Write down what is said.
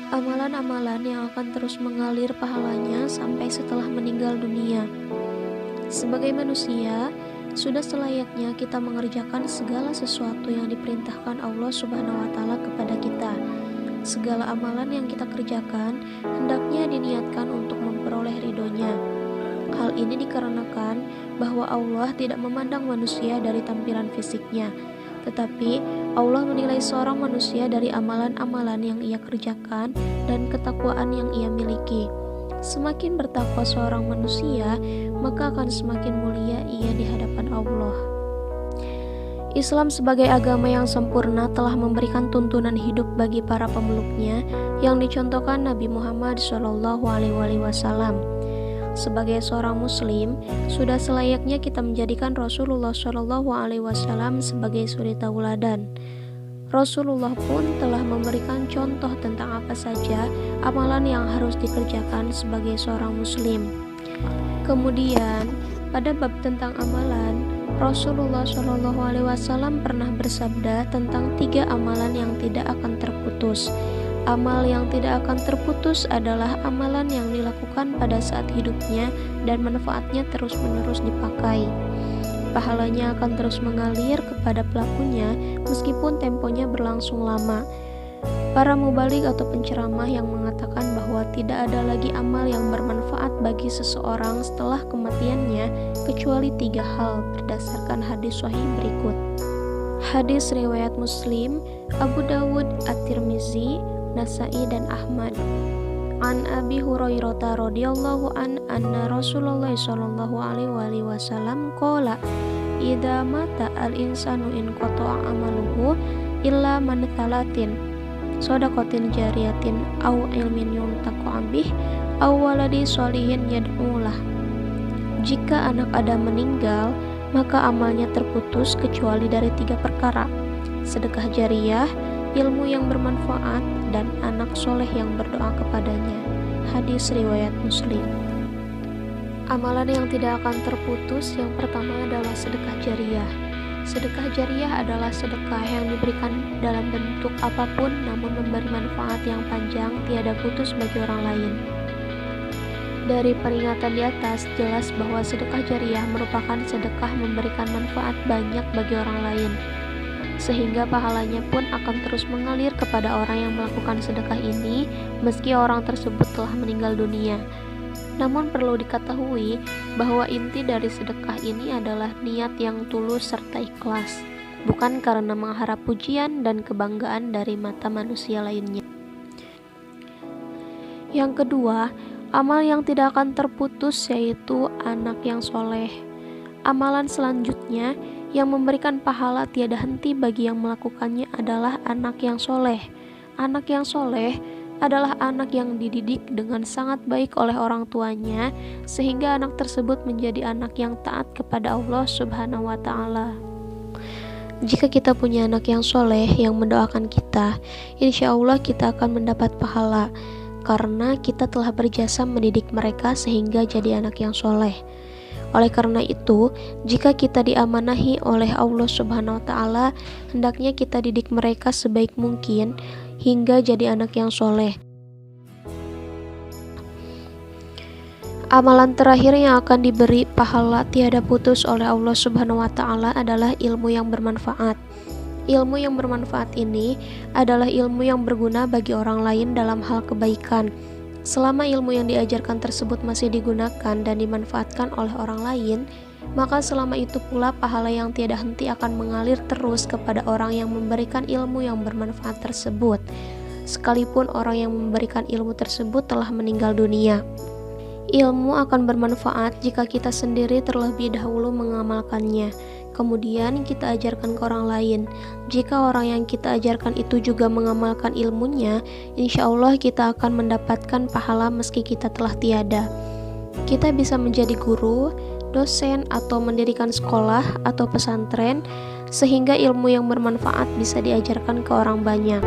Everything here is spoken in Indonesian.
amalan-amalan yang akan terus mengalir pahalanya sampai setelah meninggal dunia. Sebagai manusia, sudah selayaknya kita mengerjakan segala sesuatu yang diperintahkan Allah Subhanahu wa Ta'ala kepada kita. Segala amalan yang kita kerjakan hendaknya diniatkan untuk memperoleh ridhonya. Hal ini dikarenakan bahwa Allah tidak memandang manusia dari tampilan fisiknya, tetapi Allah menilai seorang manusia dari amalan-amalan yang ia kerjakan dan ketakwaan yang ia miliki. Semakin bertakwa seorang manusia, maka akan semakin mulia ia di hadapan Allah. Islam sebagai agama yang sempurna telah memberikan tuntunan hidup bagi para pemeluknya yang dicontohkan Nabi Muhammad SAW. Sebagai seorang muslim, sudah selayaknya kita menjadikan Rasulullah SAW sebagai suri tauladan. Rasulullah pun telah memberikan contoh tentang apa saja amalan yang harus dikerjakan sebagai seorang muslim. Kemudian, pada bab tentang amalan, Rasulullah SAW pernah bersabda tentang 3 amalan yang tidak akan terputus. Amal yang tidak akan terputus adalah amalan yang dilakukan pada saat hidupnya dan manfaatnya terus-menerus dipakai. Pahalanya akan terus mengalir kepada pelakunya meskipun temponya berlangsung lama. Para mubalik atau penceramah yang mengatakan bahwa tidak ada lagi amal yang bermanfaat bagi seseorang setelah kematiannya kecuali 3 hal berdasarkan hadis sahih berikut. Hadis riwayat Muslim, Abu Dawud, At-Tirmizi, Nasai dan Ahmad. An Abi Hurairah radhiyallahu anna Rasulullah sallallahu alaihi wasallam qala idza mata al-insanu in qata'a amaluhu illa man thalatin shadaqatin jariyatin aw ilmin yuntaqu bih aw waladi sholihin yad'ulah. Jika anak Adam meninggal, maka amalnya terputus kecuali dari 3 perkara: sedekah jariyah, ilmu yang bermanfaat, dan anak soleh yang berdoa kepadanya. Hadis riwayat Muslim. Amalan yang tidak akan terputus yang pertama adalah sedekah jariyah. Sedekah jariyah adalah sedekah yang diberikan dalam bentuk apapun namun memberi manfaat yang panjang tiada putus bagi orang lain. Dari peringatan di atas jelas bahwa sedekah jariyah merupakan sedekah memberikan manfaat banyak bagi orang lain, sehingga pahalanya pun akan terus mengalir kepada orang yang melakukan sedekah ini meski orang tersebut telah meninggal dunia. Namun perlu diketahui bahwa inti dari sedekah ini adalah niat yang tulus serta ikhlas, bukan karena mengharap pujian dan kebanggaan dari mata manusia lainnya. Yang kedua, amal yang tidak akan terputus yaitu anak yang soleh. Amalan selanjutnya yang memberikan pahala tiada henti bagi yang melakukannya adalah anak yang soleh. Anak yang soleh adalah anak yang dididik dengan sangat baik oleh orang tuanya, sehingga anak tersebut menjadi anak yang taat kepada Allah Subhanahu wa Ta'ala. Jika kita punya anak yang soleh yang mendoakan kita, insya Allah kita akan mendapat pahala, karena kita telah berjasa mendidik mereka sehingga jadi anak yang soleh. Oleh karena itu, jika kita diamanahi oleh Allah Subhanahu wa Ta'ala, hendaknya kita didik mereka sebaik mungkin hingga jadi anak yang soleh. Amalan terakhir yang akan diberi pahala tiada putus oleh Allah Subhanahu wa Ta'ala adalah ilmu yang bermanfaat. Ilmu yang bermanfaat ini adalah ilmu yang berguna bagi orang lain dalam hal kebaikan. Selama ilmu yang diajarkan tersebut masih digunakan dan dimanfaatkan oleh orang lain, maka selama itu pula pahala yang tiada henti akan mengalir terus kepada orang yang memberikan ilmu yang bermanfaat tersebut, sekalipun orang yang memberikan ilmu tersebut telah meninggal dunia. Ilmu akan bermanfaat jika kita sendiri terlebih dahulu mengamalkannya, kemudian kita ajarkan ke orang lain. Jika orang yang kita ajarkan itu juga mengamalkan ilmunya, insya Allah kita akan mendapatkan pahala meski kita telah tiada. Kita bisa menjadi guru, dosen, atau mendirikan sekolah atau pesantren, sehingga ilmu yang bermanfaat bisa diajarkan ke orang banyak.